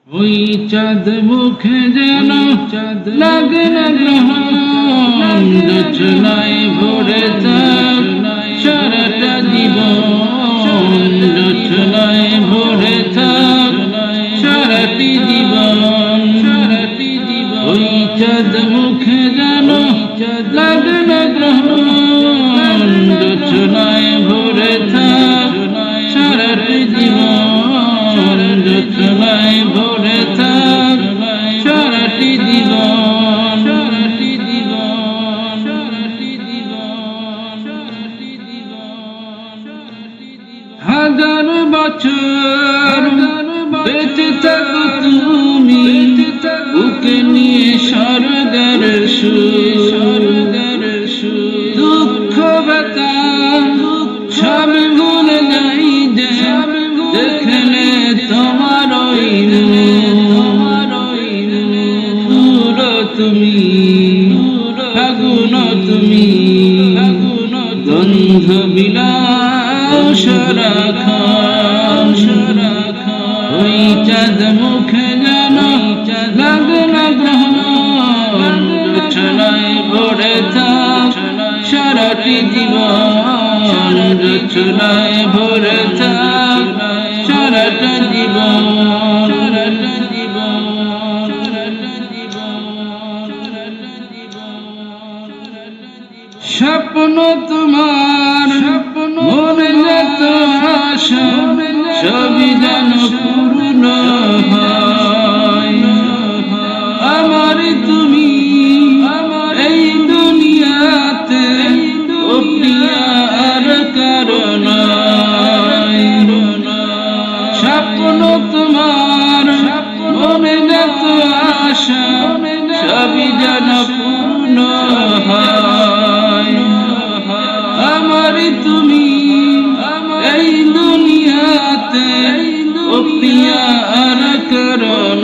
ওই চাঁদ মুখে যেন লাগে না গ্রহণ, জোছনায় ভরে থাক সারাটা জীবন, জোছনায় ভরে থাক সারাটি জীবন, সারাটি জীবন। ওই চাঁদ মুখে যেন লাগে না গ্রহণ, জোছনায় ভরে থাক সারাটি জীবন, জোছনায় ভরে থাক সারাটি জীবন, সারাটি জীবন, সারাটি জীবন, সারাটি জীবন। হাজার বছর বেঁচে থাকো তুমি, বুকে নিয়ে স্বর্গের সুর, দুঃখ ব্যথা সব ভুলে যাই যে দেখলে তোমার ওই নূর, তুমি ফাগুন, তুমি গন্ধ বিলাস রাখান। ওই চাঁদ মুখে যেন লাগে না গ্রহণ, জোছনায় ভরে থাক সারাটি জীবন, জোছনায় ভরে থাক সারাটা জীবন, সারাটা জীবন, সারাটা জীবন, সারাটা জীবন। স্বপ্ন তোমার মনে যত আশা সবই যেন পূর্ণ হয়। আমার তুমি এই দুনিয়াতে ও প্রিয়া আর কারণ, স্বপ্ন তোমার মনে যত আশা সবই যেন পূর্ণ হয়। আমার তুমি এই দুনিয়াতে ও প্রিয়া আর কারণ,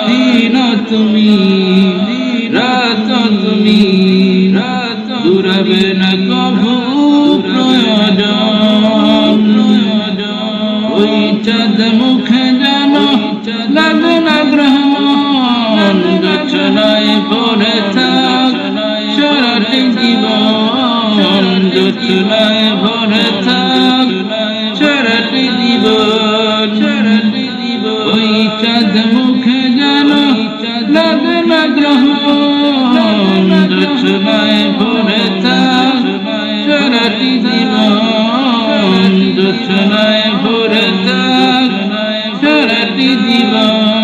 দিন তুমি রাত তুমি দূরবে না কভু প্রয়োজন। ওই চাঁদ মুখে যেন লাগে না গ্রহণ, জোছনায় ভরে থাক সারাটি জীবন, জোছনায় ভরে থাক সারাটি জীবন, সারাটি জীবন। ওই চাঁদ মুখে যেন লাগে না গ্রহণ, জোছনায় ভরে থাক সারাটি জীবন, জোছনায় ভরে থাক সারাটি জীবন।